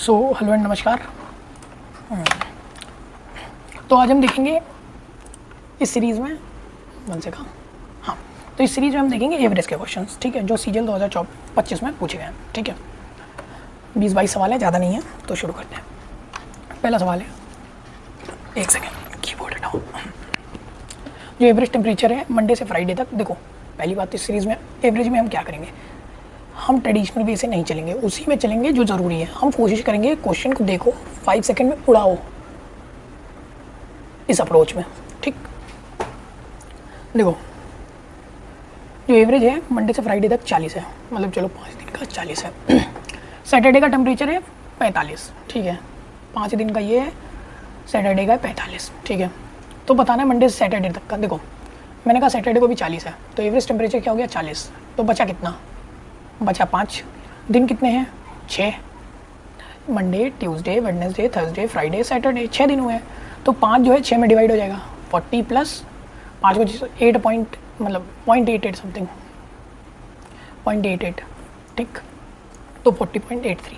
Hello and नमस्कार। तो आज हम देखेंगे इस सीरीज़ में तो इस सीरीज़ में हम देखेंगे एवरेज के क्वेश्चंस, ठीक है, जो सीजीएल 2025 में पूछे गए हैं, ठीक है। 20-22 सवाल है, ज़्यादा नहीं है, तो शुरू करते हैं। पहला सवाल है, एक सेकेंड कीबोर्ड हटाओ। जो एवरेज टेम्परेचर है मंडे से फ्राइडे तक, देखो पहली बात इस सीरीज़ में एवरेज में हम क्या करेंगे, हम ट्रेडिशनल वे से नहीं चलेंगे, उसी में चलेंगे जो ज़रूरी है। हम कोशिश करेंगे क्वेश्चन को देखो 5 सेकंड में उड़ाओ इस अप्रोच में, ठीक। देखो जो एवरेज है मंडे से फ्राइडे तक 40 है, मतलब चलो 5 दिन का 40 है। सैटरडे का टेम्परेचर है 45, ठीक है, 5 दिन का ये है, सैटरडे का 45, ठीक है। तो बताना है मंडे से सैटरडे तक का। देखो मैंने कहा सैटरडे को भी 40 है, तो एवरेज टेम्परेचर क्या हो गया 40, तो बचा कितना, बचा 5 दिन। कितने हैं 6, Monday Tuesday Wednesday Thursday Friday Saturday, 6 दिन हुए हैं। तो 5 जो है 6 में डिवाइड हो जाएगा, 40 प्लस 5 को 8 पॉइंट मतलब 0.88 समथिंग 0.88, ठीक। तो 40.83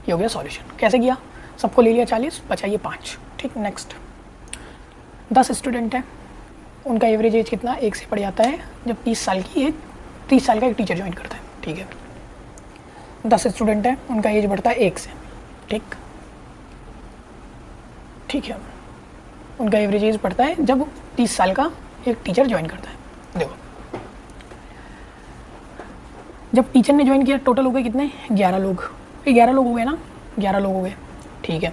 ये हो गया सॉल्यूशन। कैसे किया, सबको ले लिया 40, बचाइए 5, ठीक। नेक्स्ट 10 स्टूडेंट हैं, उनका एवरेज एज कितना 1 से बढ़ जाता है जब 30 साल की एज 30 साल का एक टीचर ज्वाइन करता है, ठीक है। 10 स्टूडेंट हैं, उनका एज बढ़ता है 1 से, ठीक, ठीक है। उनका एवरेज एज बढ़ता है जब 30 साल का एक टीचर ज्वाइन करता है। देखो जब टीचर ने ज्वाइन किया टोटल हो गए कितने 11 लोग, 11 लोग हो गए ना, 11 लोग हो गए, ठीक है।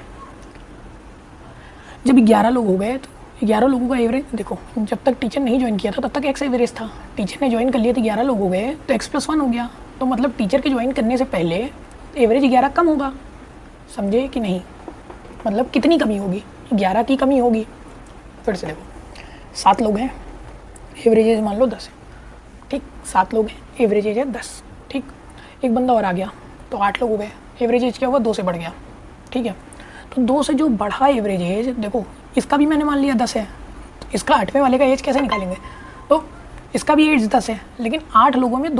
जब 11 लोग हो गए तो 11 लोगों का एवरेज देखो, जब तक टीचर नहीं ज्वाइन किया था तब तक एक्स एवरेज था, टीचर ने ज्वाइन कर लिया तो 11 लोग हो गए तो x+1 हो गया। तो मतलब टीचर के ज्वाइन करने से पहले एवरेज 11 कम होगा, समझे कि नहीं, मतलब कितनी कमी होगी, 11 की कमी होगी। फिर से देखो 7 लोग हैं, एवरेज एज मान लो 10 है, ठीक, 7 लोग हैं, एवरेज एज है 10, ठीक। एक बंदा और आ गया तो 8 लोग हो गए, एवरेज एज क्या हुआ 2 से बढ़ गया, ठीक है। तो 2 से जो बढ़ा एवरेज एज, देखो इसका भी मैंने मान लिया 10 है, तो इसका 8वें वाले का एज कैसे निकालेंगे, तो इसका भी एज 10 है, लेकिन 8 लोगों में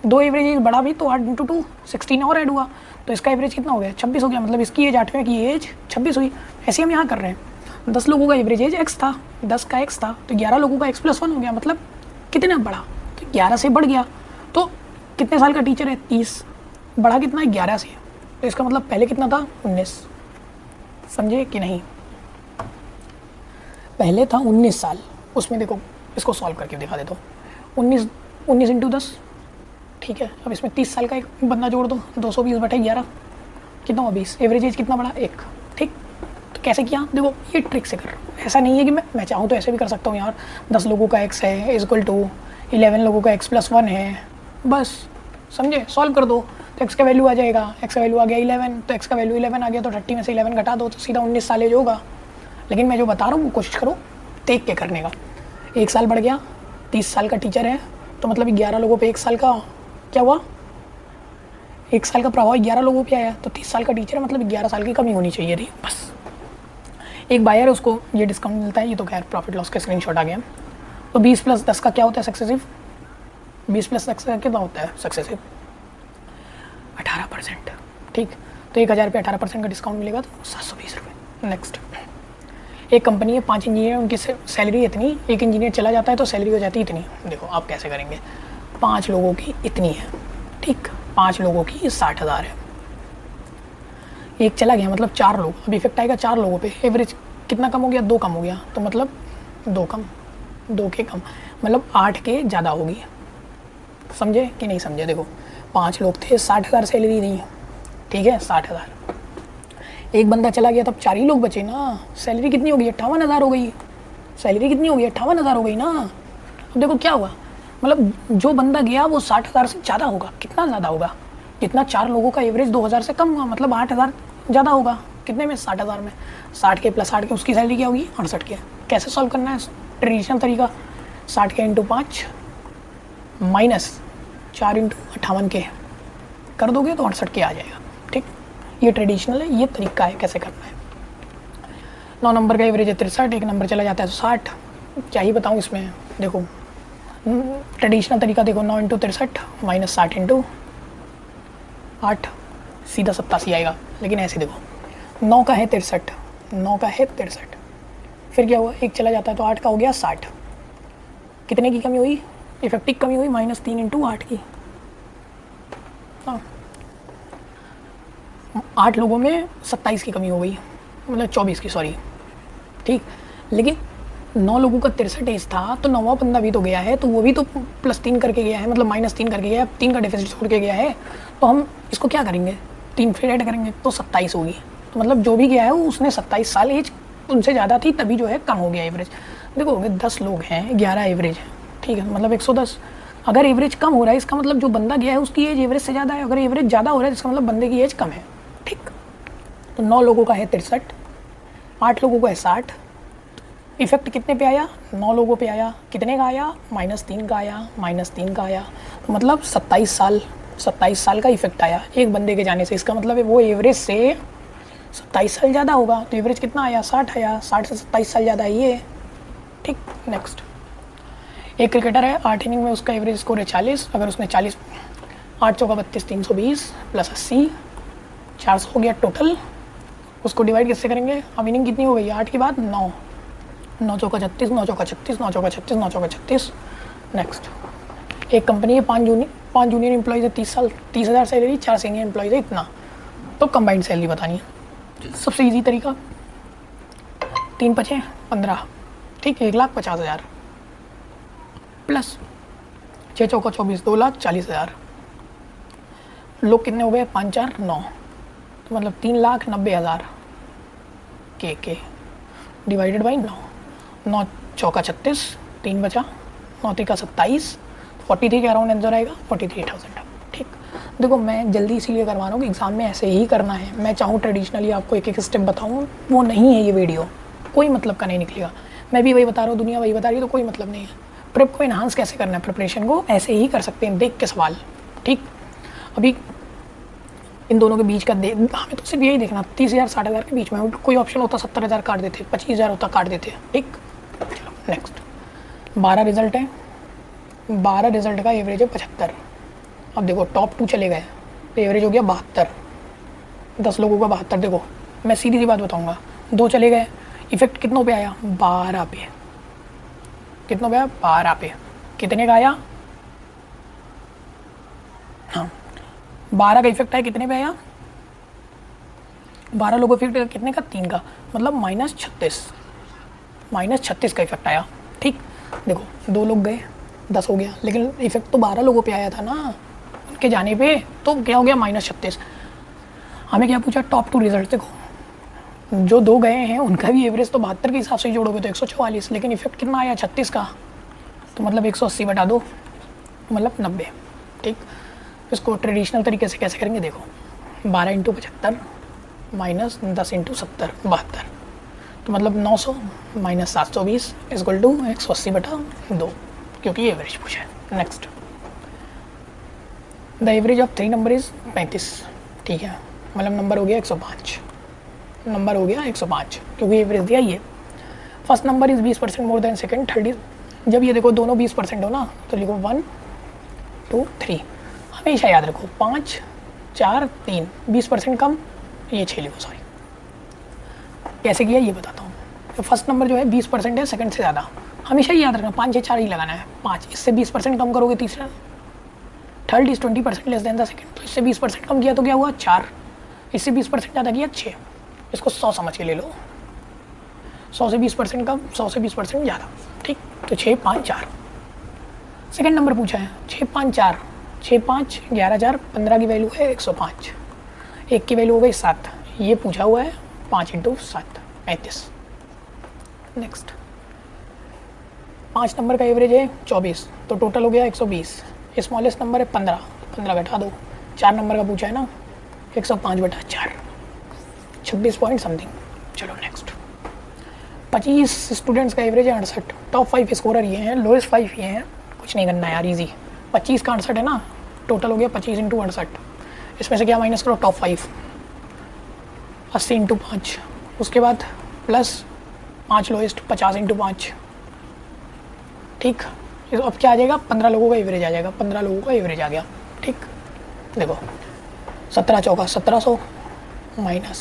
2 एवरेज एज बढ़ा भी, तो 8 × 2 16 और ऐड हुआ, तो इसका एवरेज कितना हो गया 26 हो गया, मतलब इसकी एज 8वें की एज 26 हुई। ऐसे हम यहाँ कर रहे हैं, 10 लोगों का एवरेज एज x था, 10 का x था, तो 11 लोगों का x+1 हो गया, मतलब कितना बढ़ा, तो 11 से बढ़ गया। तो कितने साल का टीचर है 30, बढ़ा कितना है 11 से, तो इसका मतलब पहले कितना था 19, समझे कि नहीं, पहले था 19 साल। उसमें देखो इसको सॉल्व करके दिखा देता हूँ, 19 × 10, ठीक है। अब इसमें 30 साल का एक बंदा जोड़ दो, 220/11 कितना हुआ 20, एवरेज एज कितना बढ़ा 1, ठीक। तो कैसे किया, देखो ये ट्रिक से कर रहा हूँ, ऐसा नहीं है कि मैं चाहूँ तो ऐसे भी कर सकता हूँ यार, 10 लोगों का x है = 11 लोगों का x+1 है, बस समझे, सॉल्व कर दो तो x का वैल्यू आ जाएगा, x का वैल्यू आ गया 11, तो x का वैल्यू 11 आ गया, तो 30 में से 11 घटा दो तो सीधा 19 साल एज होगा। लेकिन मैं जो बता रहा हूँ वो कोशिश करो देख के करने का। 1 साल बढ़ गया, 30 साल का टीचर है, तो मतलब 11 लोगों पे 1 साल का क्या हुआ, 1 साल का प्रभाव 11 लोगों पे आया, तो 30 साल का टीचर है, मतलब 11 साल की कमी होनी चाहिए थी, बस। एक बायर है, उसको ये डिस्काउंट मिलता है, ये तो खैर प्रॉफिट लॉस का स्क्रीनशॉट आ गया। तो 20 + 10 का क्या होता है सक्सेसिव, 20 + 10 का कितना होता है सक्सेसिव 18%, ठीक। तो 1000 पे 18% का डिस्काउंट मिलेगा तो 720 रुपये। नेक्स्ट एक कंपनी है, 5 इंजीनियर, उनकी सैलरी इतनी, एक इंजीनियर चला जाता है तो सैलरी हो जाती है इतनी। देखो आप कैसे करेंगे, 5 लोगों की इतनी है, ठीक, 5 लोगों की 60,000 है, एक चला गया मतलब 4 लोग, अब इफेक्ट आएगा 4 लोगों पे, एवरेज कितना कम हो गया 2 कम हो गया, तो मतलब 2 कम 2 के कम, मतलब 8 के ज़्यादा होगी, समझे कि नहीं समझे। देखो 5 लोग थे, 60,000 सैलरी दी, ठीक है, 60,000, एक बंदा चला गया तब 4 ही लोग बचे ना, सैलरी कितनी होगी 58,000 हो गई, सैलरी कितनी होगी 58,000 हो गई ना। अब देखो क्या हुआ, मतलब जो बंदा गया वो 60,000 से ज़्यादा होगा, कितना ज़्यादा होगा, जितना 4 लोगों का एवरेज 2,000 से कम हुआ, मतलब 8,000 ज़्यादा होगा, कितने में 60,000 में, 60 के + 8 के उसकी सैलरी क्या होगी 68 के। कैसे सॉल्व करना है ट्रेडिशनल तरीका, 60 के × 5 - 4 × 58 के कर दोगे तो 68 के आ जाएगा, ठीक। ये ट्रेडिशनल है, ये तरीका है कैसे करना है। 9 नंबर का एवरेज है 63, एक नंबर चला जाता है तो 60, क्या ही बताऊँ इसमें। देखो ट्रेडिशनल तरीका देखो, 9 × 63 - 60 × 8, सीधा 87 आएगा, लेकिन ऐसे देखो 9 का है 63, 9 का है 63, फिर क्या हुआ, एक चला जाता है तो 8 का हो गया 60, कितने की कमी हुई, इफेक्टिव कमी हुई -3 × 8 की। हाँ, 8 लोगों में 27 की कमी हो गई, मतलब 24 की, सॉरी, ठीक। लेकिन 9 लोगों का 63 एज था, तो 9वां बंदा भी तो गया है, तो वो भी तो +3 करके गया है, मतलब -3 करके गया है, 3 का डेफिसिट छोड़ के गया है, तो हम इसको क्या करेंगे, 3 फिर ऐड करेंगे तो 27 होगी। तो मतलब जो भी गया है वो उसने 27 साल एज उनसे ज़्यादा थी, तभी जो है कम हो गया एवरेज। देखो 10 लोग हैं, 11 एवरेज है, ठीक है, मतलब 110। अगर एवरेज कम हो रहा है इसका मतलब जो बंदा गया है उसकी एज एवरेज से ज़्यादा है, अगर एवरेज ज़्यादा हो रहा है इसका मतलब बंदे की एज कम है, ठीक। तो 9 लोगों का है 63, 8 लोगों का है 60, इफेक्ट कितने पे आया, 9 लोगों पे आया, कितने का आया, -3 का आया, -3 का आया, तो मतलब 27 साल का इफेक्ट आया एक बंदे के जाने से। इसका मतलब है वो एवरेज से 27 साल ज़्यादा होगा, तो एवरेज कितना आया, 60 आया, 60 से 27 साल ज़्यादा है ये, ठीक। नेक्स्ट, एक क्रिकेटर है, 8 इनिंग में उसका एवरेज स्कोर है 40, अगर उसने 40, 8 चौका 32, 320 + 80, 400 हो गया टोटल। उसको डिवाइड कैसे करेंगे, अब इनिंग कितनी हो गई, 8 के बाद 9, 9 चौका 36, 9 चौका 36, 9 चौका 36, 9 चौका 36। नेक्स्ट, एक कंपनी है, 5 जूनियर एम्प्लॉइज़ है, 30,000 सैलरी, 4 सीनियर एम्प्लॉइज़ है, इतना, तो कंबाइंड सैलरी बतानी है। सबसे ईजी तरीका, 3 × 5 = 15, ठीक, 1,50,000 प्लस 6 चौका 24, 2,40,000, लोग कितने हो गए, 5 4 9, तो मतलब 3,90,000 के डिवाइडेड बाई 9, 9 चौका 36, 3 बचा, 9 3 27, 43 के अराउंड आंसर आएगा, 43,000, ठीक। देखो मैं जल्दी इसीलिए करवा रहा हूँ कि एग्ज़ाम में ऐसे ही करना है, मैं चाहूँ ट्रेडिशनली आपको एक एक स्टेप बताऊँ, वो नहीं है ये वीडियो, कोई मतलब का नहीं निकलेगा। मैं भी वही बता रहा हूँ, दुनिया वही बता रही है, तो कोई मतलब नहीं है। प्रेप को इन्हांस कैसे करना है, प्रिपरेशन को ऐसे ही कर सकते हैं, देख के सवाल, ठीक। अभी इन दोनों के बीच का हमें तो सिर्फ यही देखना, 30,000 60,000 के बीच में, कोई ऑप्शन होता 70,000 काट देते, 25,000 होता काट देते, ठीक। चलो नेक्स्ट, 12 रिजल्ट है, 12 रिजल्ट का एवरेज है 75। अब देखो टॉप 2 चले गए तो एवरेज हो गया 72, 10 लोगों का 72। देखो मैं सीधी सी बात बताऊंगा, 2 चले गए, इफेक्ट कितनों पे आया, 12 पे, कितनों पे आया, 12 पे, कितने का आया, हाँ 12 का इफेक्ट आया, कितने पे आया, 12 लोगों इफेक्ट कितने का, 3 का, मतलब -36 का इफेक्ट आया, ठीक। देखो 2 लोग गए, 10 हो गया, लेकिन इफेक्ट तो 12 लोगों पे आया था ना उनके जाने पे, तो क्या हो गया, -36। हमें क्या पूछा, टॉप 2 रिजल्ट। देखो जो 2 गए हैं उनका भी एवरेज तो 72 के हिसाब से ही जोड़ोगे तो 144, लेकिन इफेक्ट कितना आया 36 का, तो मतलब 180 बटा 2, मतलब 90, ठीक। इसको ट्रेडिशनल तरीके से कैसे करेंगे, देखो 12 × 75 -10 × 70, 72, तो मतलब 900 - 720 = 180 बटा 2, क्योंकि एवरेज पूछा है। Next, the average of 3 number is 35, ठीक है, मतलब नंबर हो गया 105, नंबर हो गया 105, क्योंकि एवरेज दिया ये। First number is 20% more than second, 30। जब ये देखो दोनों 20% हो ना, तो लिखो 1 2 3, हमेशा याद रखो 5 4 3, 20% कम, ये 6 लिखो, सॉरी। कैसे किया ये बताता हूँ। तो फर्स्ट नंबर जो है 20% है सेकंड से ज़्यादा, हमेशा ही याद रखना, 5 6 4 ही लगाना है, 5, इससे 20% कम करोगे तीसरा, third is 20% less than the second, तो इससे 20% कम किया तो क्या हुआ 4, इससे 20% ज़्यादा किया 6, इसको 100 समझ के ले लो, 100 से 20% कम, 100 से 20% ज़्यादा, ठीक। तो 6 5 4, सेकंड नंबर पूछा है 6 5 4, 6 5 11 4, 15 की वैल्यू है 105, 1 की वैल्यू हो गई 7, ये पूछा हुआ है 5 × 7 35। नेक्स्ट, 5 नंबर का एवरेज है 24, तो टोटल हो गया 120, स्मॉलेस्ट नंबर है 15, 15 घटा दो, 4 नंबर का पूछा है ना, 105 बटा 4, 26 पॉइंट समथिंग। चलो नेक्स्ट, 25 स्टूडेंट्स का एवरेज है 68, टॉप 5 स्कोरर ये हैं, लोएस्ट 5 ये हैं, कुछ नहीं करना यार, इजी। 25 का 68 है ना, टोटल हो गया 25 × 68, इसमें से क्या माइनस करो, टॉप 5, 80 × 5, उसके बाद प्लस 5 लोएस्ट, 50 × 5, ठीक। अब क्या आ जाएगा, 15 लोगों का एवरेज आ जाएगा, 15 लोगों का एवरेज आ गया, ठीक। देखो 17 चौका 1700 माइनस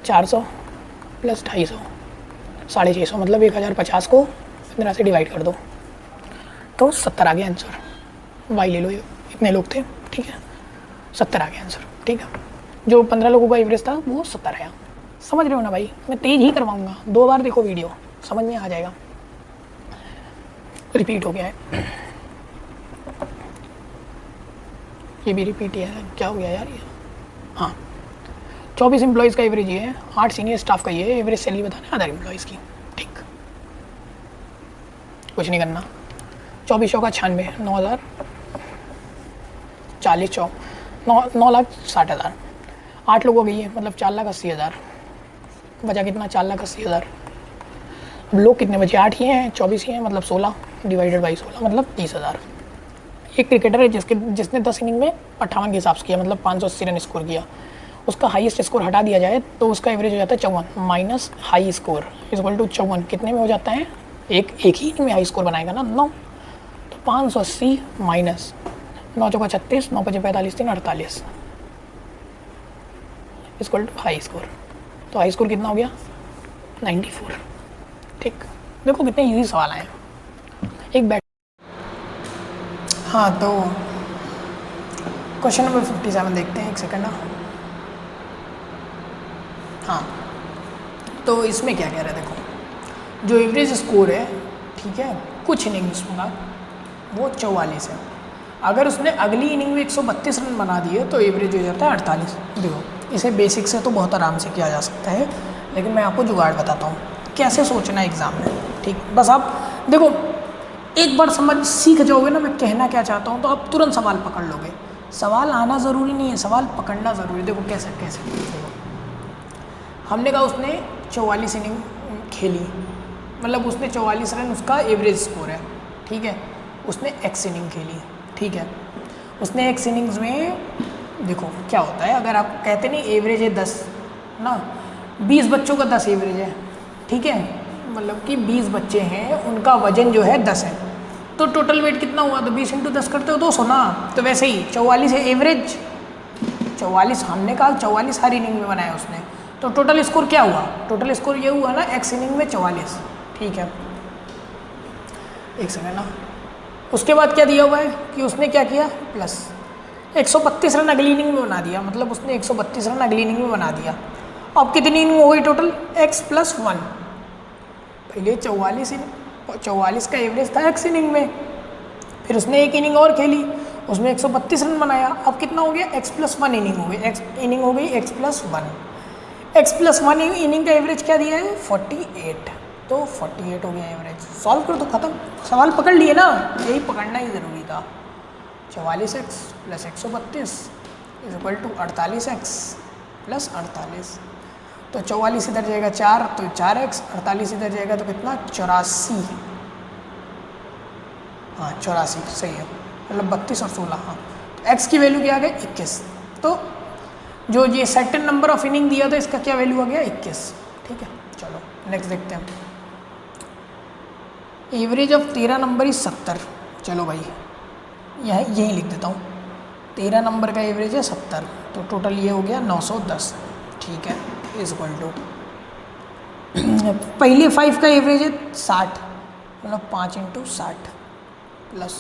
400 प्लस 250 650, मतलब 1050 को 15 से डिवाइड कर दो तो 70 आ गया आंसर। वाई ले लो, इतने लोग थे, ठीक है, 70 आ गया आंसर, ठीक है। जो 15 लोगों का एवरेज था वो 70 आया। समझ रहे हो ना भाई, मैं तेज ही करवाऊंगा, 2 बार देखो वीडियो, समझ में आ जाएगा। रिपीट हो गया है, ये भी रिपीट है, क्या हो गया यार ये। हाँ, 24 एम्प्लॉयज़ का एवरेज ये है, 8 सीनियर स्टाफ का ये है, एवरेज सैलरी बताना है अदर एम्प्लॉयज़ की, ठीक, कुछ नहीं करना। 24 चौका 96, 9000, 40 चौ 9,60,000, 8 लोगों की है, मतलब 4,80,000, बचा कितना, 4,80,000। अब लोग कितने बचे, 8 ही हैं, 24 ही हैं, मतलब 16 डिवाइडेड बाई 16 मतलब 30,000। एक क्रिकेटर है जिसने 10 इनिंग में 58 के हिसाब से किया, मतलब 580 रन स्कोर किया, उसका हाईएस्ट स्कोर हटा दिया जाए तो उसका एवरेज हो जाता है 54 minus high score equal to 54, कितने में हो जाता है, एक ही इनिंग में हाई स्कोर बनाएगा ना 9, तो 580 माइनस 9 चौका 36, 9 पचे 45, 3 48 इक्वल टू हाई स्कोर। तो हाई स्कोर कितना हो गया, 94, ठीक। देखो कितने इजी सवाल आए हैं, एक बैट। हाँ, तो क्वेश्चन नंबर 57 देखते हैं, एक सेकंड ना। हाँ, तो इसमें क्या कह रहा है, देखो जो एवरेज स्कोर है, ठीक है, कुछ इनिंग्स का वो 44 है। अगर उसने अगली इनिंग में 132 रन बना दिए तो एवरेज हो जाता है 48। देखो इसे बेसिक से तो बहुत आराम से किया जा सकता है, लेकिन मैं आपको जुगाड़ बताता हूँ कैसे सोचना है एग्ज़ाम में, ठीक। बस आप देखो एक बार समझ सीख जाओगे ना मैं कहना क्या चाहता हूँ, तो आप तुरंत सवाल पकड़ लोगे। सवाल आना ज़रूरी नहीं है, सवाल पकड़ना ज़रूरी है। देखो कैसे कैसे देखो, हमने कहा उसने 44 इनिंग खेली, मतलब उसने 44 रन उसका एवरेज स्कोर है, ठीक है। उसने एक्स इनिंग खेली, ठीक है। उसने एक्स इनिंग्स में देखो क्या होता है, अगर आप कहते नहीं एवरेज है 10 ना, 20 बच्चों का 10 एवरेज है, ठीक है, मतलब कि 20 बच्चे हैं, उनका वजन जो है 10 है, तो टोटल वेट कितना हुआ, तो 20 × 10 करते हो 200 ना। तो वैसे ही 44 है एवरेज, 44 हमने कहा 44 हर इनिंग में बनाया उसने, तो टोटल स्कोर क्या हुआ, टोटल स्कोर ये हुआ ना एक्स इनिंग में 44, ठीक है। एक सेकंड ना, उसके बाद क्या दिया हुआ है कि उसने क्या किया, प्लस 132 रन अगली इनिंग में बना दिया, मतलब उसने 132 रन अगली इनिंग में बना दिया। अब कितनी इनिंग हो गई टोटल, x + 1। पहले 44 का एवरेज था एक्स इनिंग में, फिर उसने एक इनिंग और खेली, उसमें 132 रन बनाया। अब कितना हो गया, x + 1 इनिंग हो गई, इनिंग हो गई x + 1। x + 1 इनिंग का एवरेज क्या दिया है, 48, तो 48 हो गया एवरेज। सॉल्व कर दो, खत्म, सवाल पकड़ लिए ना, यही पकड़ना ही ज़रूरी था। 44x + 132 इक्वल टू 48x + 48, तो 44 इधर जाएगा 4, तो 4x, 48 इधर जाएगा तो कितना, 84, हाँ 84 सही है, मतलब 32 और 16, हाँ। तो x की वैल्यू क्या आ गई, 21। तो जो ये सर्टेन नंबर ऑफ इनिंग दिया था इसका क्या वैल्यू आ गया, 21, ठीक है। चलो नेक्स्ट देखते हैं। Average of 13 number is 70। चलो भाई यही लिख देता हूँ, 13 नंबर का एवरेज है 70, तो टोटल ये हो गया 910, ठीक है, इज इक्वल टू पहले 5 का एवरेज है 60, मतलब 5 × 60 प्लस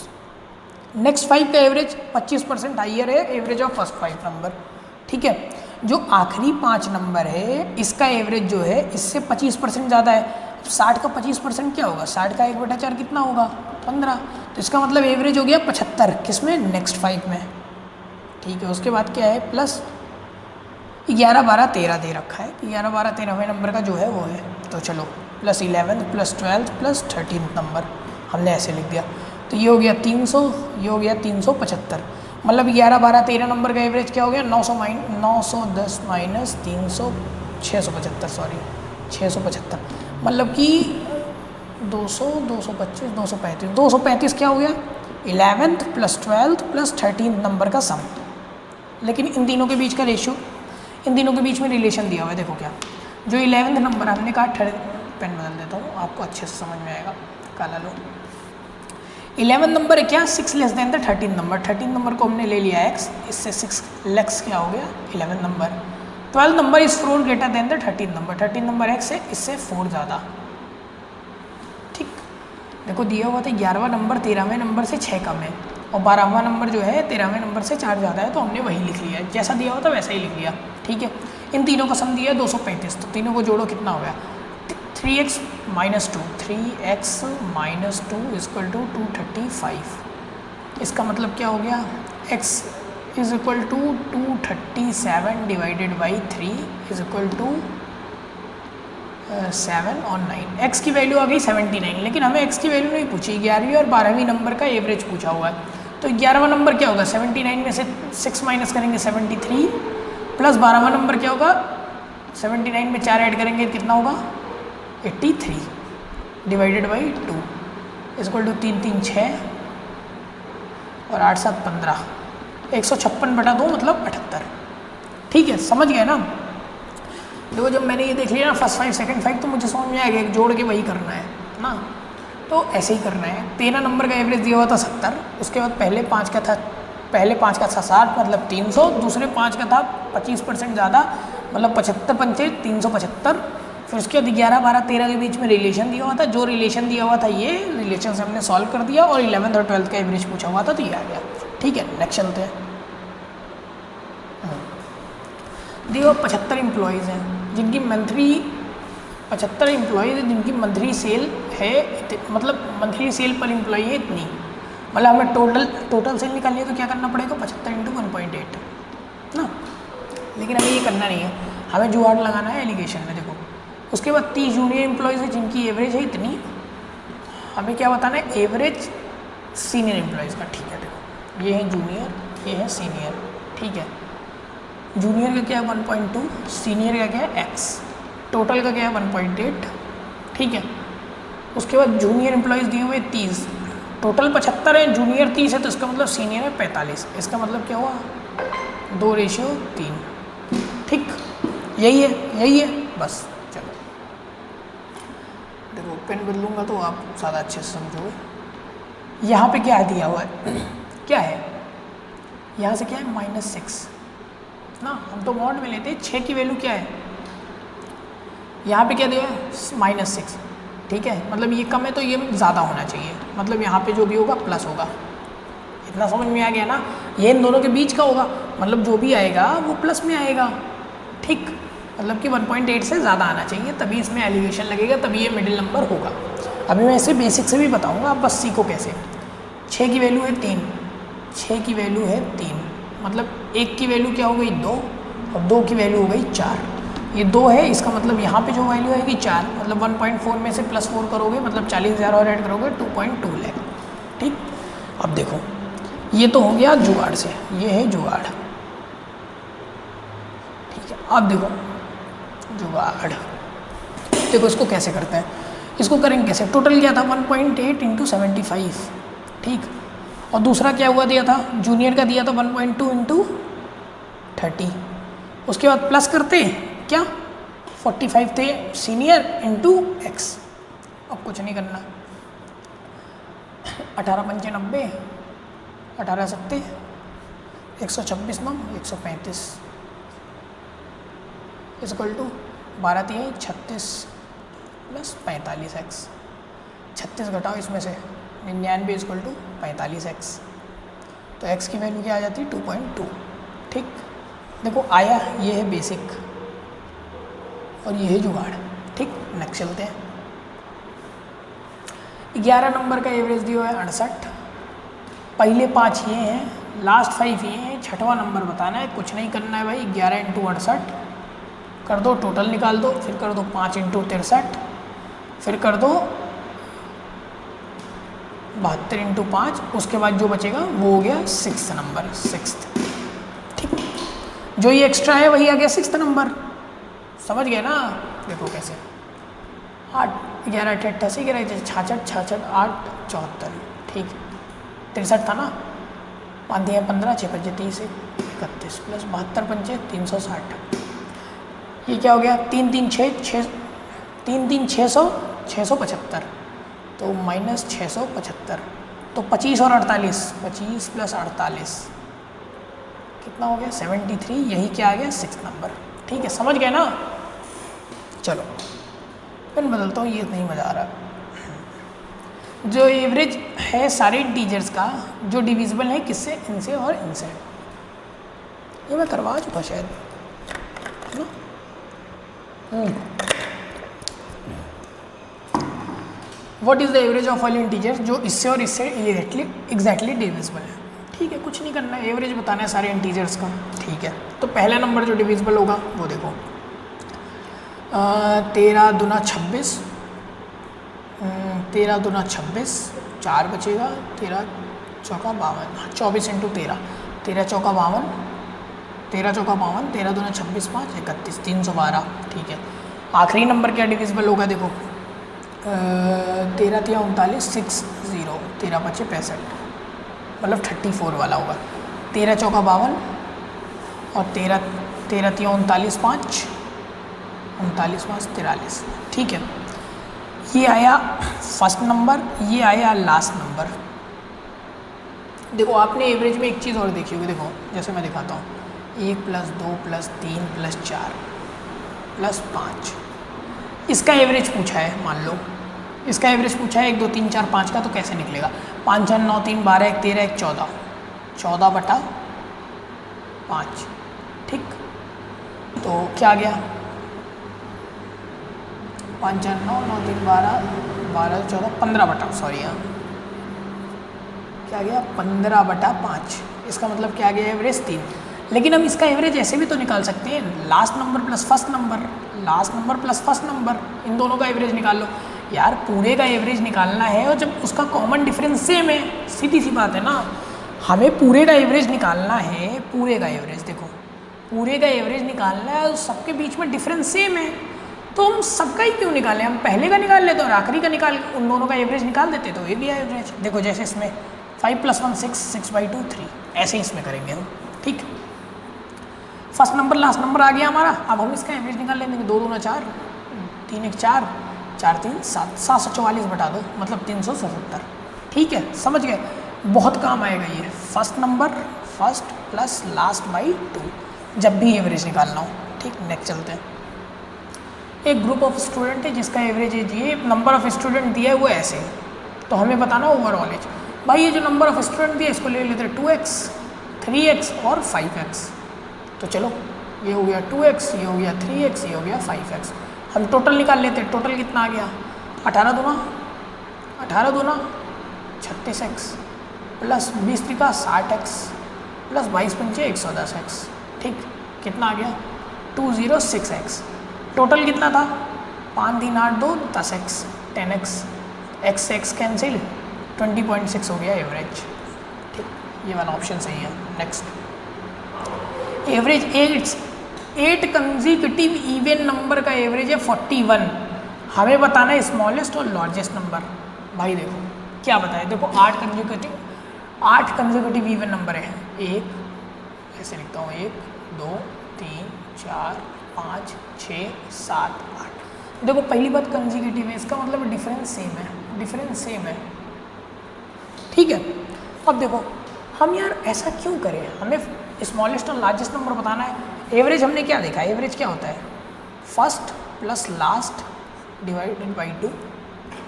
नेक्स्ट 5 का एवरेज 25% हाइयर है एवरेज ऑफ फर्स्ट 5 नंबर, ठीक है। जो आखिरी 5 नंबर है इसका एवरेज जो है इससे 25% ज़्यादा है। 60 का 25% क्या होगा, 60 का 1/4 कितना होगा, 15, तो इसका मतलब एवरेज हो गया 75, किसमें, नेक्स्ट 5 में, ठीक है। उसके बाद क्या है, प्लस 11, 12, 13 दे रखा है, 11, 12, 13वें नंबर का जो है वो है, तो चलो प्लस 11 + 12 + 13 नंबर हमने ऐसे लिख दिया, तो ये हो गया 300, ये हो गया 375, मतलब 11, 12, 13 नंबर का एवरेज क्या हो गया, 910 माइनस 300, 675, सॉरी 675, मतलब कि 200, 225, 235, 235 क्या हो गया, 11th + 12th + 13 नंबर का सम। लेकिन इन तीनों के बीच का रेशियो, इन तीनों के बीच में रिलेशन दिया हुआ है, देखो क्या, जो 11th नंबर हमने कहा, पेन बदल देता हूँ आपको अच्छे से समझ में आएगा, काला लो। 11 नंबर है क्या, 6 less than the 13 number, 13 number को हमने ले लिया x, इससे 6 लेस क्या हो गया 11 number. 12 number is 4 greater than the 13 number, 13 number x है, इससे 4 ज़्यादा। ठीक, देखो दिया हुआ था 11वां नंबर 13वें नंबर से 6 कम है, और 12वां नंबर जो है 13वें नंबर से 4 ज़्यादा है, तो हमने वही लिख लिया है, जैसा दिया हुआ था वैसा ही लिख लिया। ठीक है, इन तीनों का सम दिया है 235, तो तीनों को जोड़ो कितना हो गया 3x minus 2, 3x minus 2 equal to 235। इसका मतलब क्या हो गया, x is equal to 237 divided by 3 is equal to 7 और 9। x की वैल्यू आ गई 79, लेकिन हमें x की वैल्यू नहीं पूछी, 11वीं और 12वीं नंबर का एवरेज पूछा हुआ है। तो 11वां नंबर क्या होगा, 79 में से 6 माइनस करेंगे 73, प्लस 12वां नंबर क्या होगा, 79 में 4 ऐड करेंगे कितना होगा 83 डिवाइडेड बाई 2 इक्वल टू 3 3 6 और 8 7 15, 156/2 मतलब 78। ठीक है, समझ गए ना। देखो जब मैंने ये देख लिया ना फर्स्ट 5 सेकंड 5, तो मुझे समझ में आ गया जोड़ के वही करना है ना, तो ऐसे ही करना है। 13 नंबर का एवरेज दिया हुआ था 70, उसके बाद पहले 5 का था 60 मतलब 300, दूसरे 5 का था 25% ज़्यादा मतलब 75 पंचे 375, फिर उसके बाद 11 12 13 के बीच में रिलेशन दिया हुआ था, जो रिलेशन दिया हुआ था ये रिलेशन से हमने सॉल्व कर दिया, और 11th और 12th का एवरेज पूछा हुआ था तो ये आ गया। ठीक है, नेक्स्ट चलते हैं। देखो 75 एम्प्लॉयज़ हैं जिनकी मंथली 75 एम्प्लॉयज़ हैं जिनकी मंथली सेल है, मतलब मंथली सेल पर एम्प्लॉय है इतनी, मतलब हमें टोटल सेल निकालनी है तो क्या करना पड़ेगा 75 × 1.8 ना, लेकिन हमें ये करना नहीं है, हमें जुगाड़ लगाना है एलिगेशन में। देखो उसके बाद 30 जूनियर एम्प्लॉयज़ है जिनकी एवरेज है इतनी, हमें क्या बताना है एवरेज सीनियर एम्प्लॉयज़ का। ठीक है, देखो ये है जूनियर, ये है सीनियर। ठीक है, जूनियर का क्या है 1.2, सीनियर का क्या है x, टोटल का क्या है 1.8। ठीक है, उसके बाद जूनियर एम्प्लॉयज़ दिए हुए 30, टोटल 75 है, जूनियर 30 है, तो इसका मतलब सीनियर है 45, इसका मतलब क्या हुआ 2:3। ठीक, यही है बस। चलो देखो पेन बदलूंगा तो आप ज़्यादा अच्छे से समझोगे। यहाँ पे क्या दिया हुआ है क्या है, यहाँ से क्या है -6 ना, हम तो मॉड में लेते हैं। 6 की वैल्यू क्या है, यहाँ पे क्या दिया है -6। ठीक है, मतलब ये कम है तो ये ज़्यादा होना चाहिए, मतलब यहाँ पे जो भी होगा प्लस होगा। इतना समझ में आ गया ना, ये इन दोनों के बीच का होगा, मतलब जो भी आएगा वो प्लस में आएगा। ठीक, मतलब कि 1.8 से ज़्यादा आना चाहिए, तभी इसमें एलिवेशन लगेगा, तभी ये मिडिल नंबर होगा। अभी मैं इसे बेसिक से भी बताऊँगा, आप बस सीखो कैसे। 6 की वैल्यू है 3, 6 की वैल्यू है 3, मतलब 1 की वैल्यू क्या हो गई 2, और 2 की वैल्यू हो गई 4। ये 2 है, इसका मतलब यहाँ पे जो वैल्यू आएगी 4, मतलब 1.4 में से +4 करोगे मतलब 40,000 और ऐड करोगे 2.2 लाख। ठीक, अब देखो ये तो हो गया जुगाड़ से, ये है जुगाड़। ठीक है, अब देखो जुगाड़, देखो इसको कैसे करते हैं, इसको करेंगे कैसे। टोटल क्या था 1.8 × 75। ठीक, और दूसरा क्या हुआ दिया था, जूनियर का दिया था 1.2 × 30, उसके बाद प्लस करते क्या 45 थे सीनियर इंटू x। अब कुछ नहीं करना, 18 पंचे 90, 18 सत्ते 126 9 135 इक्वल टू 12 3 36 प्लस 45x। 36 घटाओ इसमें से 99 इक्वल टू 45x, तो x की वैल्यू क्या आ जाती है 2.2। ठीक, देखो आया, ये है बेसिक और ये है जुगाड़। ठीक, नेक्स्ट चलते हैं। 11 नंबर का एवरेज दिया है 68, पहले 5 ये हैं, लास्ट 5 ये हैं, 6वां नंबर बताना है, कुछ नहीं करना है भाई। 11 × 68 कर दो, टोटल निकाल दो, फिर कर दो 5 × 63, फिर कर दो 72 × 5, उसके बाद जो बचेगा वो हो गया 6th नंबर, 6th। ठीक, जो ये एक्स्ट्रा है वही आ गया 6th नंबर, समझ गए ना। देखो कैसे, 8 11 88 11 66 66 8 74। ठीक, 63 था ना, 5 दिए 15 6 पंचे 30 31 प्लस 72 पंचे 360। ये क्या हो गया 3 3 6 3 3 600 675, तो -675 तो 25 और 48, 25 + 48 कितना हो गया 73, यही क्या आ गया 6 नंबर। ठीक है, समझ गए ना। चलो पेन बदलता हूँ, ये नहीं मज़ा आ रहा। जो एवरेज है सारे इंटीजर्स का जो डिविजिबल है किससे, इनसे और इनसे, ये मैं करवा चुका शायद, है ना। What is the average of all integers, जो इससे और इससे एग्जैक्टली डिविजिबल है। ठीक है, कुछ नहीं करना है, एवरेज बताना है सारे इंटीजर्स का। ठीक है, तो पहला नंबर जो डिविजिबल होगा वो देखो 13 दूना 26, 13 दूना 26, 4 बचेगा, 13 चौका 52, 24 × 13, 13 चौका 52, 13 चौका 52, 13 दूना 26, 5 31, 312। ठीक है, आखिरी नंबर क्या डिविजिबल होगा देखो 13 × 39, 60, 13 × 5 65, मतलब 34 वाला होगा। 13 चौका 52 और 13 × 39, 5 39, 5 43। ठीक है, ये आया फर्स्ट नंबर, ये आया लास्ट नंबर। देखो आपने एवरेज में एक चीज़ और देखी होगी, देखो जैसे मैं दिखाता हूँ 1 + 2 + 3 + 4 + 5, इसका एवरेज पूछा है। मान लो इसका एवरेज पूछा है 1 2 3 4 5 का, तो कैसे निकलेगा 5 4 9 3 12 1 13 1 14, 14/5। ठीक, तो क्या आ गया 5 4 9 9 3 12 12 14 15 सॉरी हाँ, क्या गया 15/5। इसका मतलब क्या गया एवरेज 3। लेकिन हम इसका एवरेज ऐसे भी तो निकाल सकते हैं, last number plus first number, last number plus first number, इन दोनों का एवरेज निकाल लो। यार पूरे का एवरेज निकालना है और जब उसका कॉमन डिफरेंस सेम है, सीधी सी बात है ना, हमें पूरे का एवरेज निकालना है। पूरे का एवरेज देखो, पूरे का एवरेज निकालना है और सबके बीच में डिफरेंस सेम है, तो हम सबका ही क्यों निकालें, हम पहले का निकाल लेते और आखिरी का निकाल उन दोनों का एवरेज निकाल देते, तो ये भी है एवरेज। देखो जैसे इसमें 5 + 1 6, 6/2 3, ऐसे ही इसमें करेंगे हम। ठीक, फर्स्ट नंबर लास्ट नंबर आ गया हमारा, अब हम इसका एवरेज निकाल लेंगे। 2 दूना 4, 3 1 4, 4 3 7, 744 बटा दो, मतलब 377। ठीक है, समझ गए, बहुत काम आएगा ये फर्स्ट नंबर, फर्स्ट प्लस लास्ट/2 जब भी एवरेज निकालना हो। ठीक, नेक्स्ट चलते हैं। एक ग्रुप ऑफ स्टूडेंट है जिसका एवरेज एज, ये नंबर ऑफ स्टूडेंट दिया है वो ऐसे, तो हमें बताना ओवरऑल एज। भाई ये जो नंबर ऑफ स्टूडेंट दिया है इसको ले लेते हैं 2x, 3x और 5x। तो चलो ये हो गया 2x, ये हो गया 3x, ये हो गया 5x। हम टोटल निकाल लेते हैं, टोटल कितना आ गया 18 दूना 36x plus 20 Trika 60x plus 22 पंचे 110x। ठीक, कितना आ गया 206x। टोटल कितना था 5 3 8 2 10x 10x, x से x कैंसिल 20.6 हो गया एवरेज। ठीक, ये वाला ऑप्शन सही है। Next, average 8 consecutive even number का एवरेज है 41। हमें बताना है स्मॉलेस्ट और लार्जेस्ट नंबर। भाई देखो क्या बताए, देखो 8 कंसेक्यूटिव इवन नंबर है। एक ऐसे लिखता हूँ 1 2 3 4 5 6 7 8। देखो पहली बात कंसेक्यूटिव है, इसका मतलब डिफरेंस सेम है। ठीक है, अब देखो हम यार ऐसा क्यों करें, हमें स्मॉलेस्ट और लार्जेस्ट नंबर बताना है। एवरेज हमने क्या देखा, एवरेज क्या होता है first plus last divided by 2।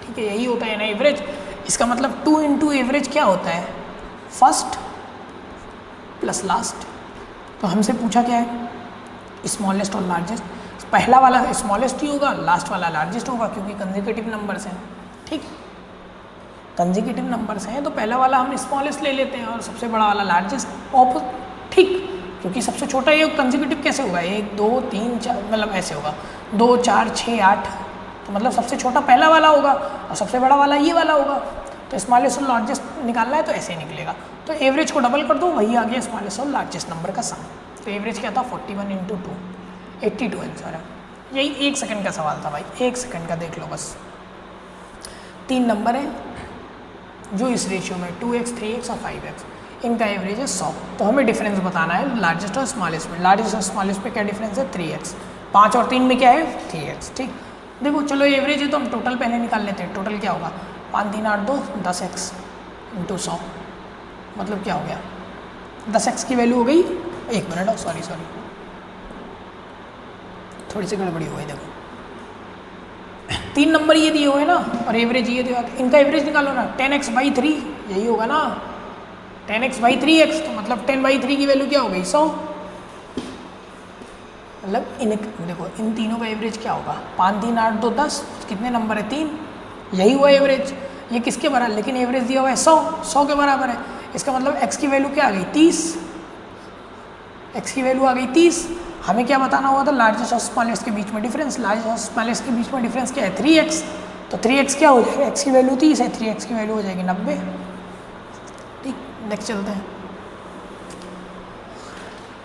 ठीक है, यही होता है ना एवरेज। इसका मतलब 2 × एवरेज क्या होता है फर्स्ट प्लस लास्ट। तो हमसे पूछा क्या है स्मॉलेस्ट और लार्जेस्ट, पहला वाला स्मॉलेस्ट ही होगा, लास्ट वाला लार्जेस्ट होगा, क्योंकि कंसेक्यूटिव नंबर्स हैं। ठीक, कंसेक्यूटिव नंबर्स हैं तो पहला वाला हम स्मॉलेस्ट ले लेते हैं और सबसे बड़ा वाला लार्जेस्ट। ठीक, क्योंकि सबसे छोटा ये कंसेक्यूटिव कैसे होगा 1 2 3 4, मतलब ऐसे होगा 2 4 6 8, तो मतलब सबसे छोटा पहला वाला होगा और सबसे बड़ा वाला ये वाला होगा। तो स्मॉलेस्ट और लार्जेस्ट निकालना है तो ऐसे ही निकलेगा। तो एवरेज को डबल कर दो, वही आ गया स्मॉलेस्ट और लार्जेस्ट नंबर का सम। तो एवरेज क्या था 41 × 2, 82 आंसर है। यही 1 सेकंड का सवाल था भाई, 1 सेकंड का देख लो बस। 3 नंबर हैं जो इस रेशियो में 2x 3x और 5x, इनका एवरेज है 100। तो हमें डिफरेंस बताना है लार्जेस्ट और स्मॉलेस्ट में। लार्जेस्ट और स्मॉलेस्ट में क्या डिफरेंस है 3x, 5 और 3 में क्या है 3x। ठीक, देखो चलो एवरेज है तो हम टोटल पहले निकाल लेते हैं। टोटल क्या होगा 5 3 8 2 10x इंटू 100, मतलब क्या हो गया 10x की वैल्यू हो गई, 1 मिनट, सॉरी थोड़ी सी गड़बड़ी हो गई। देखो 3 नंबर ये दिए हुए ना और एवरेज ये दिया, इनका एवरेज निकालो ना, 10x/3 यही होगा ना, 10x/3x, तो मतलब 10/3 की वैल्यू क्या हो गई 100। मतलब इन देखो इन तीनों का एवरेज क्या होगा, 5 3 8 2 10, कितने नंबर है 3, यही हुआ एवरेज। ये किसके बराबर, लेकिन एवरेज दिया हुआ है 100 के बराबर है। इसका मतलब x की वैल्यू क्या आ गई 30, x की वैल्यू आ गई 30। हमें क्या बताना हुआ था, लार्जेस्ट और स्मॉलेस्ट के बीच में डिफरेंस, लार्जेस्ट और स्मॉलेस्ट के बीच में डिफरेंस क्या है 3x, तो 3x क्या हो जाएगा, x की वैल्यू 30 है, 3x की वैल्यू हो जाएगी 90। ठीक, नेक्स्ट चलते हैं।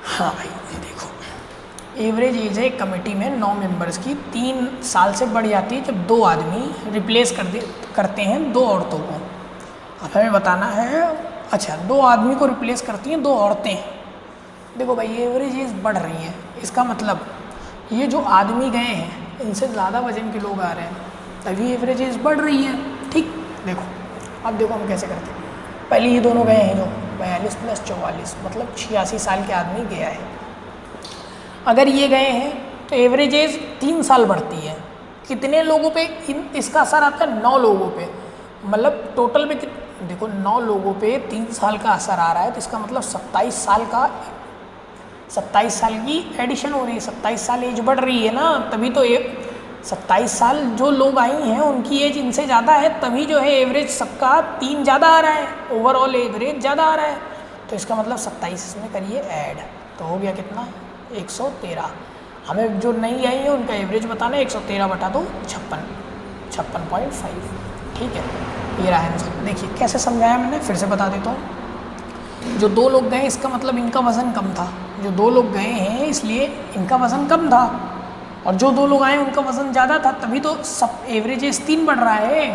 हाँ भाई ये देखो, एवरेज एज है एक कमेटी में 9 मेंबर्स की 3 साल से बढ़ जाती है जब 2 आदमी रिप्लेस करते हैं 2 औरतों को। अब हमें बताना है, अच्छा 2 आदमी को रिप्लेस करती हैं 2 औरतें। देखो भाई एवरेज एज बढ़ रही है, इसका मतलब ये जो आदमी गए हैं इनसे ज़्यादा वजन के लोग आ रहे हैं, तभी एवरेज एज बढ़ रही है। ठीक, देखो अब देखो हम कैसे करते हैं। पहले ये दोनों गए हैं जो 42 + 44 मतलब 86 साल के आदमी गया है। अगर ये गए हैं तो एवरेज एज 3 साल बढ़ती है। कितने लोगों पे इसका असर आता है, 9 लोगों पे, मतलब टोटल पे देखो 9 लोगों पे 3 साल का असर आ रहा है, तो इसका मतलब 27 साल की एडिशन हो रही है, 27 साल एज बढ़ रही है ना, तभी तो 27 साल जो लोग आई हैं उनकी एज इनसे ज़्यादा है, तभी जो है एवरेज सबका 3 ज़्यादा आ रहा है, ओवरऑल एवरेज ज़्यादा आ रहा है। तो इसका मतलब 27 इसमें करिए ऐड, तो हो गया कितना 113। हमें जो नहीं आई है उनका एवरेज बताना है, 113 बटा 2 56.5। ठीक है, ये रहा आंसर। देखिए कैसे समझाया मैंने, फिर से बता देता हूँ। जो 2 लोग गए इसका मतलब इनका वज़न कम था, जो 2 लोग गए हैं इसलिए इनका वज़न कम था, और जो 2 लोग आए उनका वज़न ज़्यादा था, तभी तो सब एवरेज 3 बढ़ रहा है।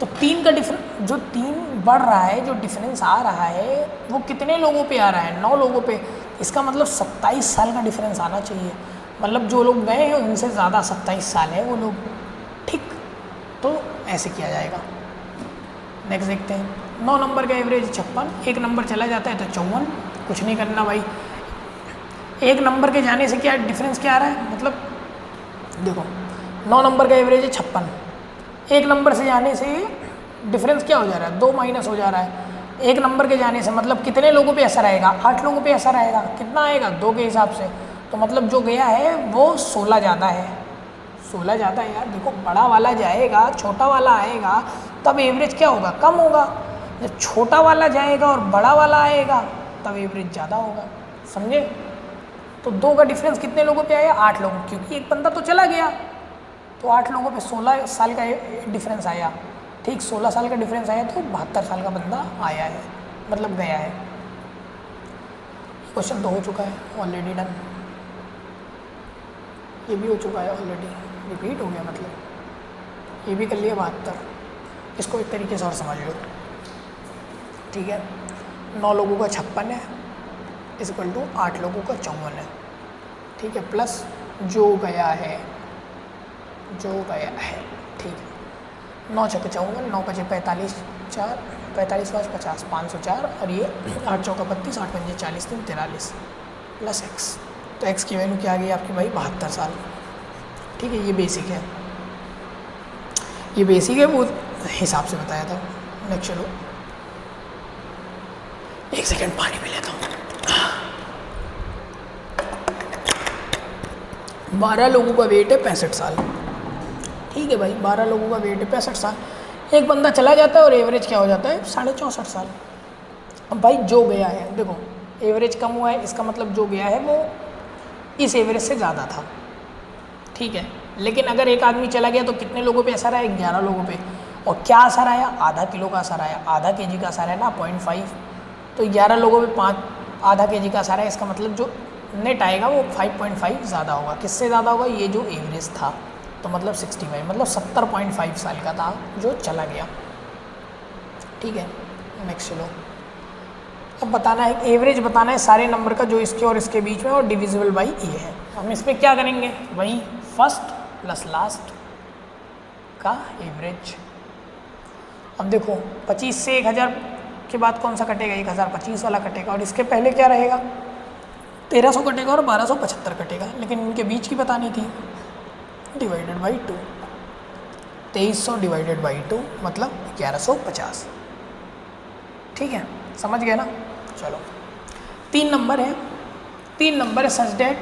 तो 3 का डिफरेंस, जो 3 बढ़ रहा है, जो डिफरेंस आ रहा है वो कितने लोगों पे आ रहा है, 9 लोगों पे। इसका मतलब 27 साल का डिफरेंस आना चाहिए, मतलब जो लोग गए हैं उनसे ज़्यादा 27 साल है वो लोग। ठीक, तो ऐसे किया जाएगा। नेक्स्ट देखते हैं, 9 नंबर का एवरेज 56, 1 नंबर चला जाता है तो 54। कुछ नहीं करना भाई, 1 नंबर के जाने से क्या डिफरेंस क्या आ रहा है, मतलब देखो 9 नंबर का एवरेज है 56, 1 नंबर से जाने से डिफरेंस क्या हो जा रहा है, 2 माइनस हो जा रहा है। 1 नंबर के जाने से मतलब कितने लोगों पे असर आएगा, 8 लोगों पे असर आएगा। कितना आएगा, 2 के हिसाब से, तो मतलब जो गया है वो 16 ज़्यादा है, 16 ज़्यादा है यार। देखो बड़ा वाला जाएगा छोटा वाला आएगा तब एवरेज क्या होगा, कम होगा। जब छोटा वाला जाएगा और बड़ा वाला आएगा तब एवरेज ज़्यादा होगा, समझे। तो 2 का डिफरेंस कितने लोगों पे आया, 8 लोगों, क्योंकि एक बंदा तो चला गया, तो 8 लोगों पे 16 साल का डिफरेंस आया। ठीक, 16 साल का डिफरेंस आया तो 72 साल का बंदा आया है, मतलब गया है। क्वेश्चन तो हो चुका है ऑलरेडी डन, ये भी हो चुका है ऑलरेडी, रिपीट हो गया, मतलब ये भी कर लिया 72। इसको एक तरीके से और समझ लो, ठीक है। 9 लोगों का 56 है इक्वल टू 8 लोगों का 54 है, ठीक है, प्लस जो गया है, ठीक है। 9 छक्के 54, 9 बजे 45, 4 45 5 50 504, और ये 8 चौका 32, 8 पंजे 40, 3 43 प्लस एक्स। तो एक्स की वैल्यू क्या आ गई आपकी भाई, 72 साल। ठीक है, ये बेसिक है, ये बेसिक है, वो हिसाब से बताया था। नेक्स्ट चलो, 1 सेकेंड पानी पी लेता हूँ। 12 लोगों का वेट है 65 साल। ठीक है भाई, 12 लोगों का वेट है 65 साल, एक बंदा चला जाता है और एवरेज क्या हो जाता है 64.5 साल। अब भाई जो गया है, देखो एवरेज कम हुआ है, इसका मतलब जो गया है वो इस एवरेज से ज़्यादा था, ठीक है। लेकिन अगर एक आदमी चला गया तो कितने लोगों पे असर आया, 11 लोगों पे। और क्या असर आया, आधा किलो का असर आया, आधा केजी का असर है ना 0.5, तो 11 लोगों पे आधा केजी का असर है, इसका मतलब जो नेट आएगा वो 5.5 ज़्यादा होगा। किससे ज़्यादा होगा, ये जो एवरेज था, तो मतलब 65, मतलब 70.5 साल का था जो चला गया। ठीक है, नेक्स्ट चलो, अब बताना है एवरेज, बताना है सारे नंबर का जो इसके और इसके बीच में, और डिविजिबल बाई ये है। हम इसमें क्या करेंगे, वही फर्स्ट प्लस लास्ट का एवरेज। अब देखो 25 से 1000 के बाद कौन सा कटेगा, 1025 वाला कटेगा, और इसके पहले क्या रहेगा, 1300 कटेगा और 1275 कटेगा, लेकिन इनके बीच की बतानी थी। डिवाइडेड बाई 2, 2300 डिवाइडेड बाई 2 मतलब 1150। ठीक है, समझ गए ना। चलो 3 नंबर है, 3 नंबर है such that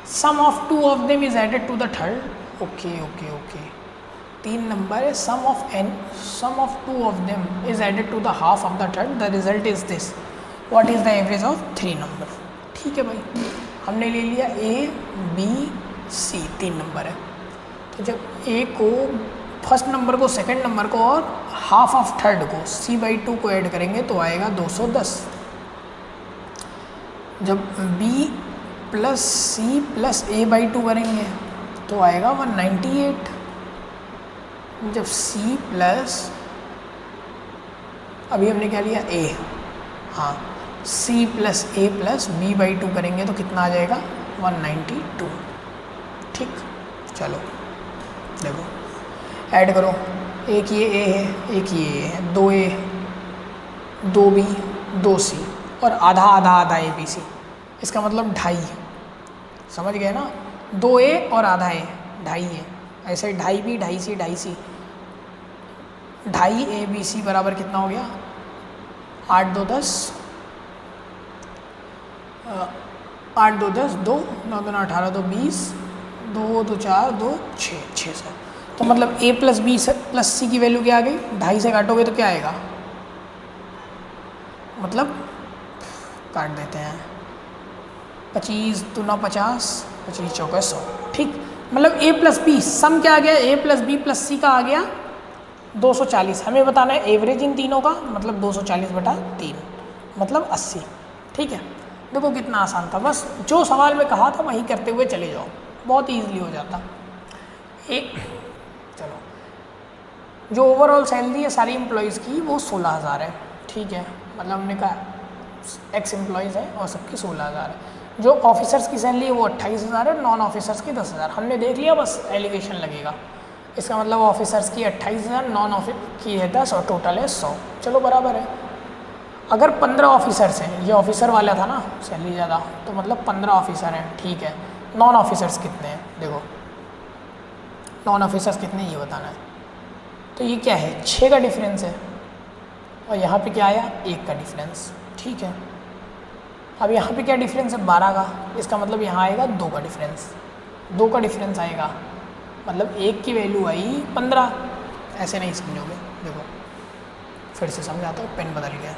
sum of 2 of them is added to the third. Okay okay okay, 3 number है, sum of 2 of them is added to the half of the third, the result is this, what is the average of 3 number. ठीक है भाई, हमने ले लिया A B C, 3 number है। तो जब A को फर्स्ट नंबर को, सेकंड नंबर को और हाफ ऑफ थर्ड को C/2 को ऐड करेंगे तो आएगा 210। जब B plus C plus A/2 करेंगे तो आएगा 198। जब C प्लस, अभी हमने क्या लिया A, हाँ, C plus A plus B/2 करेंगे तो कितना आ जाएगा 192। ठीक, चलो देखो ऐड करो, एक ये A है, एक ये A है, 2A 2B 2C और आधा आधा आधा ABC, इसका मतलब 2.5, समझ गए ना। 2A और आधा A 2.5 है, ऐसे 2.5B 2.5C 2.5C, 2.5 ABC बराबर कितना हो गया, 8 2 10, 8 2 10, 2 9 2 18 2 20, 2 2 4 2 6 6 7। तो मतलब A plus B plus C की वैल्यू क्या आ गई, 2.5 से काटोगे तो क्या आएगा, मतलब काट देते हैं, 25 दूना 50, 25 चौका 100। ठीक, मतलब A प्लस B सम क्या आ गया, A plus B plus C का आ गया 240। हमें बताना है एवरेज इन तीनों का, मतलब 240/3 मतलब 80। ठीक है, देखो कितना आसान था, बस जो सवाल में कहा था वही करते हुए चले जाओ, बहुत ईजिली हो जाता। एक चलो, जो ओवरऑल सैलरी है सारी एम्प्लॉयज़ की वो 16,000 है। ठीक है, मतलब हमने कहा एक्स एम्प्लॉयज़ है और सबकी 16,000 है। जो ऑफिसर्स की सैलरी है वो 28,000 है, नॉन ऑफिसर्स की 10,000। हमने देख लिया, बस एलिगेशन लगेगा। इसका मतलब ऑफिसर्स की 28,000, नॉन ऑफिस की है 10 और टोटल है 100। चलो बराबर है। अगर 15 ऑफिसर्स हैं, ये ऑफिसर वाला था ना सैलरी ज़्यादा, तो मतलब 15 ऑफिसर हैं। ठीक है, नॉन ऑफिसर्स कितने हैं, देखो नॉन ऑफिसर्स कितने ये बताना है। तो ये क्या है, 6 का डिफरेंस है, और यहाँ पे क्या आया, 1 का डिफरेंस। ठीक है, अब यहाँ पे क्या डिफरेंस है, 12 का, इसका मतलब यहाँ आएगा 2 का डिफरेंस, 2 का डिफरेंस आएगा, मतलब 1 की वैल्यू आई 15। ऐसे नहीं समझोगे, देखो फिर से समझाता हूँ, पेन बदल गया।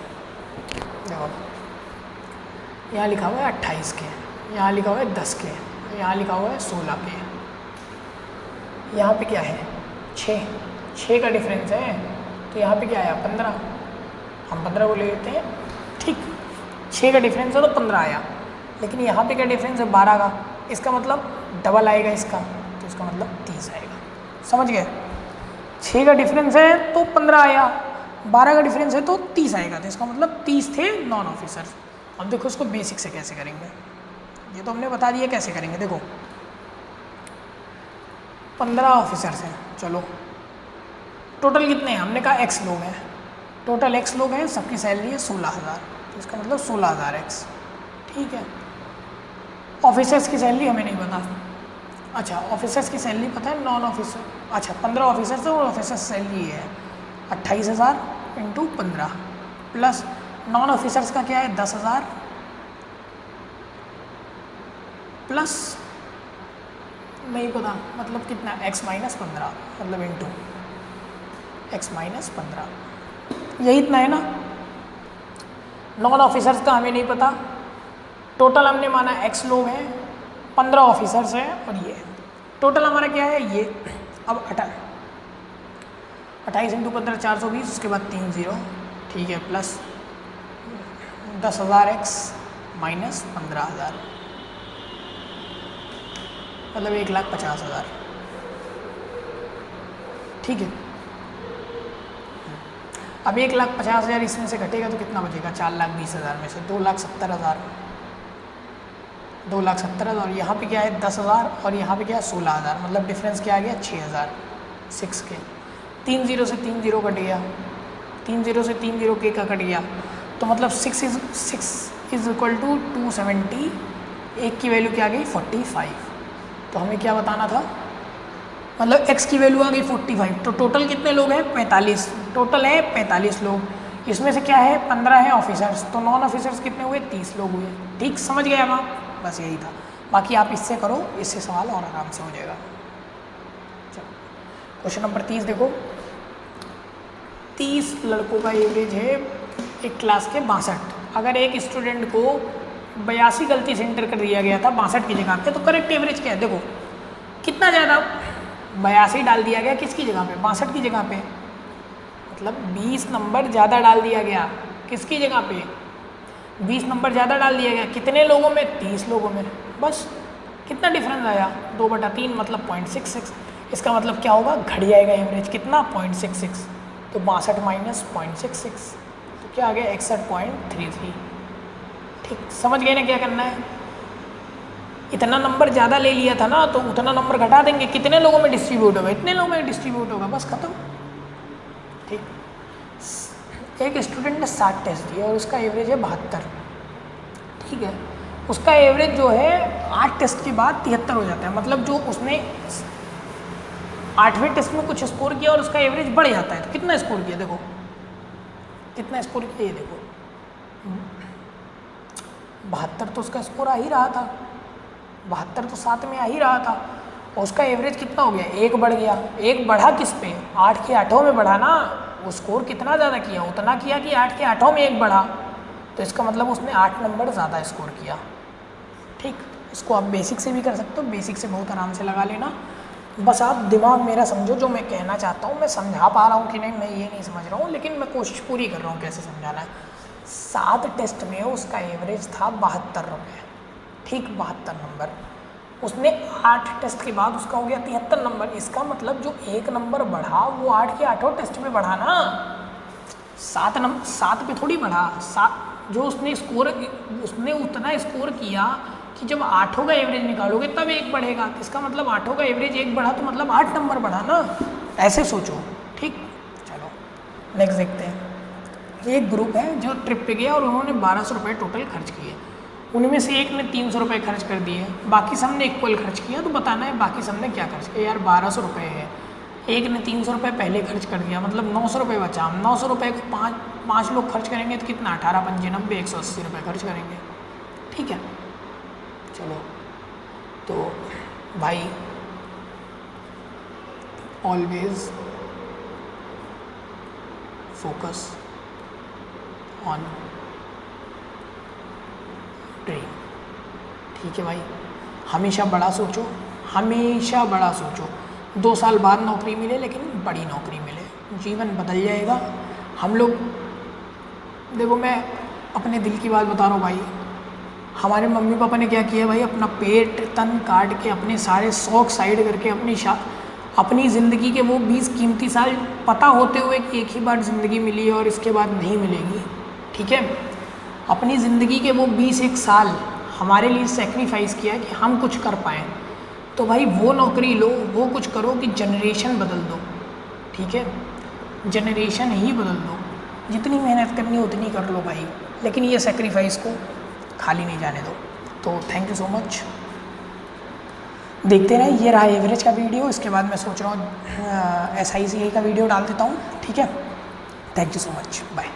देखो यहाँ लिखा हुआ है 28 के, यहाँ लिखा हुआ है 10 के, यहाँ लिखा हुआ है 16 के, यहाँ पे क्या है 6 का डिफरेंस है, तो यहाँ पे क्या आया 15, हम 15 को ले लेते हैं। ठीक, 6 का डिफरेंस है तो 15 आया, लेकिन यहाँ पे क्या डिफरेंस है 12 का, इसका मतलब डबल आएगा इसका, तो इसका मतलब 30 आएगा। समझ गए, 6 का डिफरेंस है तो 15 आया, 12 का डिफरेंस है तो 30 आएगा, तो इसका मतलब 30 थे नॉन ऑफिसर्स। अब देखो इसको बेसिक से कैसे करेंगे, ये तो हमने बता दिया कैसे करेंगे। देखो 15 ऑफिसर्स हैं, चलो टोटल कितने हैं, हमने कहा x लोग हैं, टोटल x लोग हैं, सबकी सैलरी है 16,000, तो इसका मतलब 16,000 x। ठीक है, ऑफिसर्स की सैलरी हमें नहीं पता। अच्छा, ऑफिसर्स की सैलरी पता है, नॉन ऑफिसर, अच्छा 15 ऑफिसर्स हैं और ऑफिसर्स सैलरी है 28,000 इंटू 15, प्लस नॉन ऑफिसर्स का क्या है 10,000, प्लस नहीं पता मतलब कितना x माइनस 15, मतलब इंटू x माइनस 15, यही इतना है ना। नॉन ऑफिसर्स का हमें नहीं पता, टोटल हमने माना x लोग हैं, 15 ऑफिसर्स हैं और ये टोटल हमारा क्या है ये। अब 28 इंटू 15 420, उसके बाद 3 0। ठीक है, प्लस 10,000 x माइनस 15,000, मतलब 1,50,000। ठीक है, अब 1,50,000 इसमें से घटेगा तो कितना बचेगा, 4,20,000 में से 2,70,000, 2,70,000, और यहाँ पे क्या है 10,000 और यहाँ पे क्या है 16,000, मतलब डिफरेंस क्या आ गया 6,000, 6 के 3 0 से 3 0 कट गया, 3 0 से 3 0 के का कट गया, तो मतलब 6 इज इक्वल टू 270, एक की वैल्यू क्या आ गई 45। तो हमें क्या बताना था, मतलब x की वैल्यू आ गई 45, तो टोटल कितने लोग हैं 45, टोटल है 45 लोग, इसमें से क्या है 15 है ऑफिसर्स, तो नॉन ऑफिसर्स कितने हुए 30 लोग हुए। ठीक समझ गए आप, बस यही था, बाकी आप इससे करो, इससे सवाल और आराम से हो जाएगा। चलो क्वेश्चन नंबर 30 देखो, 30 लड़कों का एवरेज है एक क्लास के 62, अगर एक स्टूडेंट को 82 गलती से इंटर कर दिया गया था 62 की जगह पे, तो करेक्ट एवरेज क्या है, देखो कितना ज़्यादा 82 डाल दिया गया किसकी जगह पे 62 की जगह पे, मतलब 20 नंबर ज़्यादा डाल दिया गया किसकी जगह पे, 20 नंबर ज़्यादा डाल दिया गया कितने लोगों में 30 लोगों में, बस कितना डिफरेंस आया 2/3 मतलब 0.66, इसका मतलब क्या होगा घट जाएगा एवरेज कितना 0.66, तो 62 माइनस 0.66, तो क्या आ गया 61.33। ठीक समझ गए ना क्या करना है, इतना नंबर ज़्यादा ले लिया था ना, तो उतना नंबर घटा देंगे, कितने लोगों में डिस्ट्रीब्यूट होगा इतने लोगों में डिस्ट्रीब्यूट होगा, बस खत्म। ठीक, एक स्टूडेंट ने 60 टेस्ट दिए और उसका एवरेज है 72, ठीक है, उसका एवरेज जो है 8 टेस्ट के बाद 73 हो जाता है, मतलब जो उसने 8वें टेस्ट में कुछ स्कोर किया और उसका एवरेज बढ़ जाता है, तो कितना स्कोर किया देखो, कितना स्कोर किया ये देखो 72, तो उसका स्कोर आ ही रहा था, 72 तो 7 में आ ही रहा था, और उसका एवरेज कितना हो गया, एक बढ़ गया, एक बढ़ा किस पे 8 के 8 में बढ़ा ना, वो स्कोर कितना ज़्यादा किया, उतना किया कि 8 के 8 में एक बढ़ा, तो इसका मतलब उसने 8 नंबर ज़्यादा स्कोर किया। ठीक, इसको आप बेसिक से भी कर सकते हो, बेसिक से बहुत आराम से लगा लेना, बस आप दिमाग मेरा समझो जो मैं कहना चाहता हूँ, मैं समझा पा रहा हूँ कि नहीं मैं ये नहीं समझ रहा हूँ, लेकिन मैं कोशिश पूरी कर रहा हूँ कैसे समझाना है। 7 टेस्ट में उसका एवरेज था 72 रुपये, ठीक 72 नंबर, उसने 8 टेस्ट के बाद उसका हो गया 73 नंबर, इसका मतलब जो एक नंबर बढ़ा वो 8 के 8 टेस्ट में बढ़ा ना, 7 पे थोड़ी बढ़ा, 7 जो उसने स्कोर, उसने उतना स्कोर किया कि जब 8 का एवरेज निकालोगे तब एक बढ़ेगा, इसका मतलब 8 का एवरेज एक बढ़ा तो मतलब 8 नंबर बढ़ा ना, ऐसे सोचो। ठीक, चलो नेक्स्ट देखते हैं। एक ग्रुप है जो ट्रिप पे गया और उन्होंने 1200 रुपये टोटल खर्च किए, उनमें से एक ने 300 रुपये खर्च कर दिए, बाकी सब ने इक्वल खर्च किया, तो बताना है बाकी सब ने क्या खर्च किया। यार 1200 रुपये है, एक ने 300 रुपये पहले खर्च कर दिया, मतलब 900 रुपये बचा, 900 रुपये को पाँच लोग खर्च करेंगे तो कितना 18 5 90 180 रुपये खर्च करेंगे। ठीक है, चलो तो भाई ऑलवेज फोकस ऑन ड्रीम। ठीक है भाई, हमेशा बड़ा सोचो, हमेशा बड़ा सोचो, 2 साल बाद नौकरी मिले लेकिन बड़ी नौकरी मिले, जीवन बदल जाएगा। हम लोग देखो, मैं अपने दिल की बात बता रहा हूँ भाई, हमारे मम्मी पापा ने क्या किया भाई, अपना पेट तन काट के अपने सारे शौक साइड करके अपनी ज़िंदगी के वो 20 कीमती साल, पता होते हुए कि एक ही बार ज़िंदगी मिली है और इसके बाद नहीं मिलेगी, ठीक है, अपनी ज़िंदगी के वो 20-1 साल हमारे लिए सेक्रीफाइस किया कि हम कुछ कर पाएँ। तो भाई वो नौकरी लो, वो कुछ करो कि जनरेशन बदल दो। ठीक है, जनरेशन ही बदल दो, जितनी मेहनत करनी है उतनी कर लो भाई, लेकिन ये सेक्रीफाइस को खाली नहीं जाने दो। तो थैंक यू सो मच, देखते रहे। ये रहा एवरेज का वीडियो, इसके बाद मैं सोच रहा हूँ SICA का वीडियो डाल देता हूँ। ठीक है, thank you so much, bye.